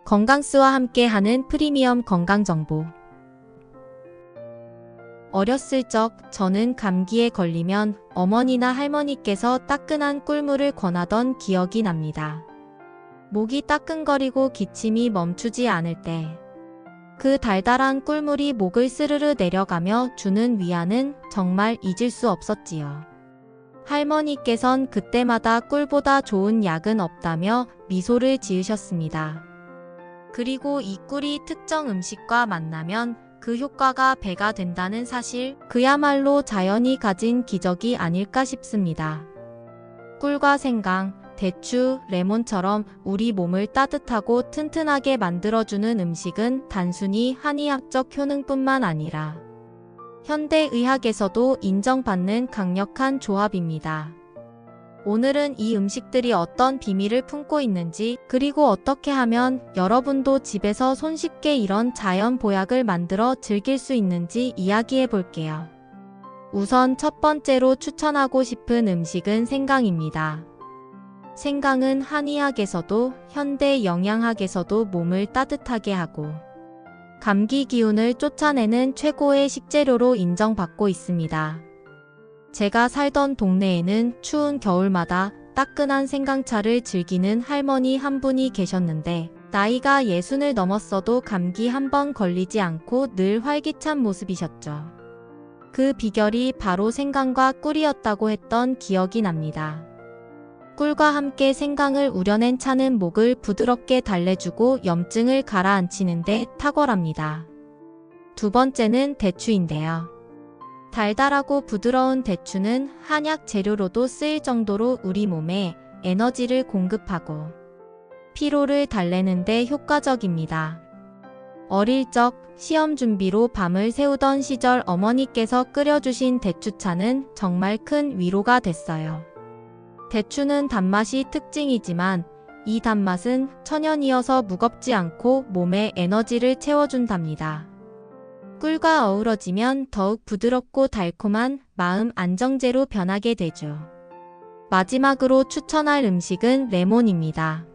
건강스와 함께하는 프리미엄 건강정보. 어렸을 적 저는 감기에 걸리면 어머니나 할머니께서 따끈한 꿀물을 권하던 기억이 납니다. 목이 따끔거리고 기침이 멈추지 않을 때 그 달달한 꿀물이 목을 스르르 내려가며 주는 위안은 정말 잊을 수 없었지요. 할머니께선 그때마다 꿀보다 좋은 약은 없다며 미소를 지으셨습니다. 그리고 이 꿀이 특정 음식과 만나면 그 효과가 배가 된다는 사실, 그야말로 자연이 가진 기적이 아닐까 싶습니다. 꿀과 생강, 대추, 레몬처럼 우리 몸을 따뜻하고 튼튼하게 만들어주는 음식은 단순히 한의학적 효능뿐만 아니라 현대의학에서도 인정받는 강력한 조합입니다. 오늘은 이 음식들이 어떤 비밀을 품고 있는지, 그리고 어떻게 하면 여러분도 집에서 손쉽게 이런 자연 보약을 만들어 즐길 수 있는지 이야기해 볼게요. 우선 첫 번째로 추천하고 싶은 음식은 생강입니다. 생강은 한의학에서도 현대 영양학에서도 몸을 따뜻하게 하고 감기 기운을 쫓아내는 최고의 식재료로 인정받고 있습니다. 제가 살던 동네에는 추운 겨울마다 따끈한 생강차를 즐기는 할머니 한 분이 계셨는데, 나이가 60을 넘었어도 감기 한 번 걸리지 않고 늘 활기찬 모습이셨죠. 그 비결이 바로 생강과 꿀이었다고 했던 기억이 납니다. 꿀과 함께 생강을 우려낸 차는 목을 부드럽게 달래주고 염증을 가라앉히는데 탁월합니다. 두 번째는 대추인데요. 달달하고 부드러운 대추는 한약 재료로도 쓰일 정도로 우리 몸에 에너지를 공급하고 피로를 달래는 데 효과적입니다. 어릴 적 시험 준비로 밤을 새우던 시절 어머니께서 끓여주신 대추차는 정말 큰 위로가 됐어요. 대추는 단맛이 특징이지만 이 단맛은 천연이어서 무겁지 않고 몸에 에너지를 채워준답니다. 꿀과 어우러지면 더욱 부드럽고 달콤한 마음 안정제로 변하게 되죠. 마지막으로 추천할 음식은 레몬입니다.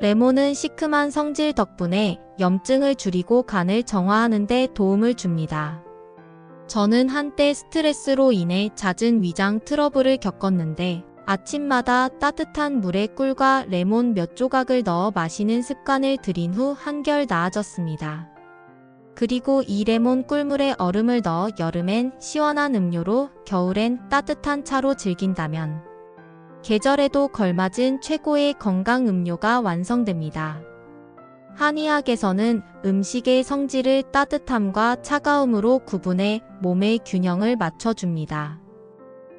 레몬은 시큼한 성질 덕분에 염증을 줄이고 간을 정화하는 데 도움을 줍니다. 저는 한때 스트레스로 인해 잦은 위장 트러블을 겪었는데, 아침마다 따뜻한 물에 꿀과 레몬 몇 조각을 넣어 마시는 습관을 들인 후 한결 나아졌습니다. 그리고 이 레몬 꿀물에 얼음을 넣어 여름엔 시원한 음료로, 겨울엔 따뜻한 차로 즐긴다면 계절에도 걸맞은 최고의 건강 음료가 완성됩니다. 한의학에서는 음식의 성질을 따뜻함과 차가움으로 구분해 몸의 균형을 맞춰줍니다.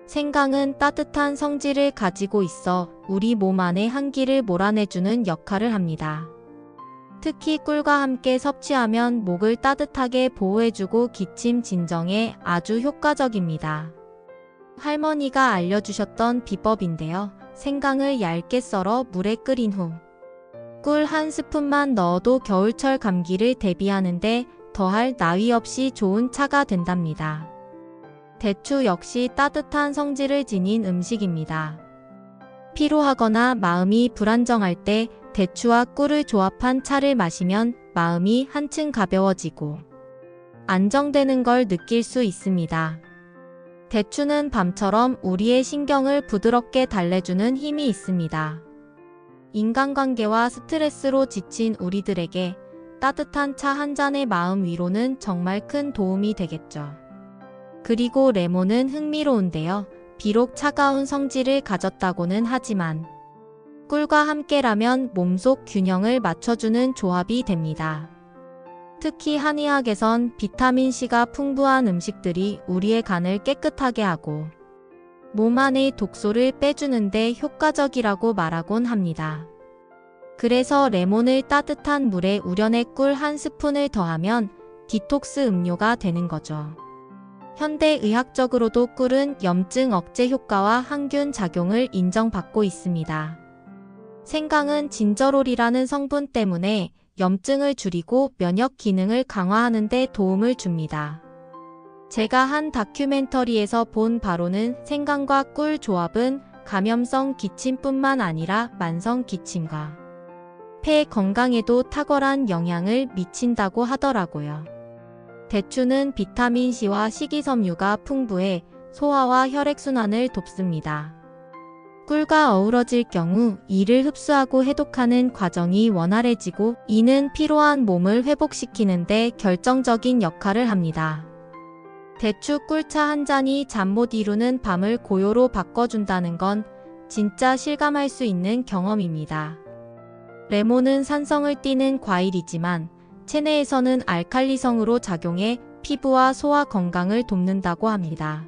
생강은 따뜻한 성질을 가지고 있어 우리 몸 안의 한기를 몰아내주는 역할을 합니다. 특히 꿀과 함께 섭취하면 목을 따뜻하게 보호해주고 기침 진정에 아주 효과적입니다. 할머니가 알려주셨던 비법인데요. 생강을 얇게 썰어 물에 끓인 후 꿀 한 스푼만 넣어도 겨울철 감기를 대비하는데 더할 나위 없이 좋은 차가 된답니다. 대추 역시 따뜻한 성질을 지닌 음식입니다. 피로하거나 마음이 불안정할 때 대추와 꿀을 조합한 차를 마시면 마음이 한층 가벼워지고 안정되는 걸 느낄 수 있습니다. 대추는 밤처럼 우리의 신경을 부드럽게 달래주는 힘이 있습니다. 인간관계와 스트레스로 지친 우리들에게 따뜻한 차 한 잔의 마음 위로는 정말 큰 도움이 되겠죠. 그리고 레몬은 흥미로운데요. 비록 차가운 성질을 가졌다고는 하지만 꿀과 함께라면 몸속 균형을 맞춰주는 조합이 됩니다. 특히 한의학에선 비타민C가 풍부한 음식들이 우리의 간을 깨끗하게 하고 몸 안의 독소를 빼주는 데 효과적이라고 말하곤 합니다. 그래서 레몬을 따뜻한 물에 우려내 꿀 한 스푼을 더하면 디톡스 음료가 되는 거죠. 현대의학적으로도 꿀은 염증 억제 효과와 항균 작용을 인정받고 있습니다. 생강은 진저롤이라는 성분 때문에 염증을 줄이고 면역 기능을 강화하는 데 도움을 줍니다. 제가 한 다큐멘터리에서 본 바로는 생강과 꿀 조합은 감염성 기침뿐만 아니라 만성 기침과 폐 건강에도 탁월한 영향을 미친다고 하더라고요. 대추는 비타민C와 식이섬유가 풍부해 소화와 혈액순환을 돕습니다. 꿀과 어우러질 경우 이를 흡수하고 해독하는 과정이 원활해지고 이는 피로한 몸을 회복시키는 데 결정적인 역할을 합니다. 대추 꿀차 한 잔이 잠 못 이루는 밤을 고요로 바꿔준다는 건 진짜 실감할 수 있는 경험입니다. 레몬은 산성을 띠는 과일이지만 체내에서는 알칼리성으로 작용해 피부와 소화 건강을 돕는다고 합니다.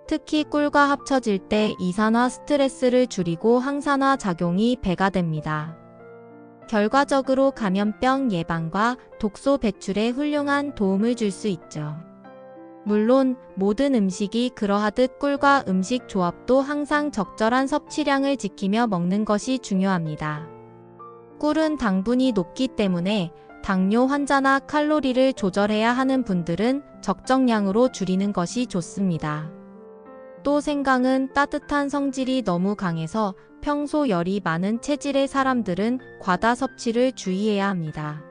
특히 꿀과 합쳐질 때 이산화 스트레스를 줄이고 항산화 작용이 배가 됩니다. 결과적으로 감염병 예방과 독소 배출에 훌륭한 도움을 줄 수 있죠. 물론 모든 음식이 그러하듯 꿀과 음식 조합도 항상 적절한 섭취량을 지키며 먹는 것이 중요합니다. 꿀은 당분이 높기 때문에 당뇨 환자나 칼로리를 조절해야 하는 분들은 적정량으로 줄이는 것이 좋습니다. 또 생강은 따뜻한 성질이 너무 강해서 평소 열이 많은 체질의 사람들은 과다 섭취를 주의해야 합니다.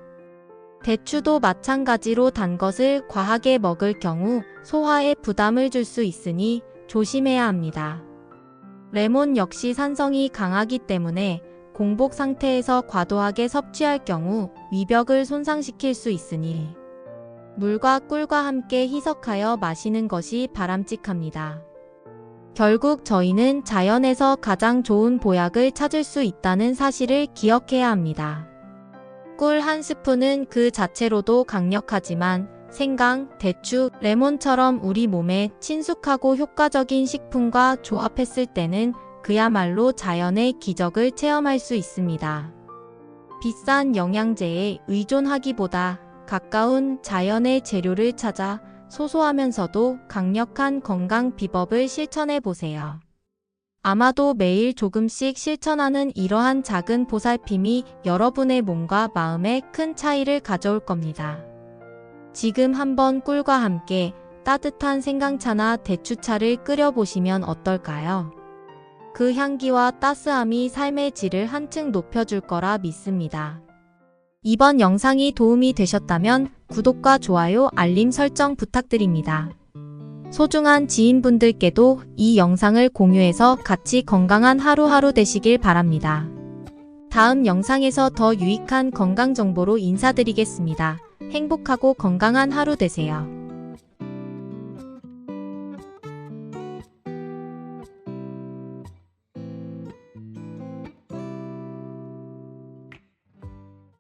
대추도 마찬가지로 단 것을 과하게 먹을 경우 소화에 부담을 줄 수 있으니 조심해야 합니다. 레몬 역시 산성이 강하기 때문에 공복 상태에서 과도하게 섭취할 경우 위벽을 손상시킬 수 있으니 물과 꿀과 함께 희석하여 마시는 것이 바람직합니다. 결국 저희는 자연에서 가장 좋은 보약을 찾을 수 있다는 사실을 기억해야 합니다. 꿀 한 스푼은 그 자체로도 강력하지만 생강, 대추, 레몬처럼 우리 몸에 친숙하고 효과적인 식품과 조합했을 때는 그야말로 자연의 기적을 체험할 수 있습니다. 비싼 영양제에 의존하기보다 가까운 자연의 재료를 찾아 소소하면서도 강력한 건강 비법을 실천해 보세요. 아마도 매일 조금씩 실천하는 이러한 작은 보살핌이 여러분의 몸과 마음에 큰 차이를 가져올 겁니다. 지금 한번 꿀과 함께 따뜻한 생강차나 대추차를 끓여보시면 어떨까요? 그 향기와 따스함이 삶의 질을 한층 높여줄 거라 믿습니다. 이번 영상이 도움이 되셨다면 구독과 좋아요, 알림 설정 부탁드립니다. 소중한 지인분들께도 이 영상을 공유해서 같이 건강한 하루하루 되시길 바랍니다. 다음 영상에서 더 유익한 건강 정보로 인사드리겠습니다. 행복하고 건강한 하루 되세요.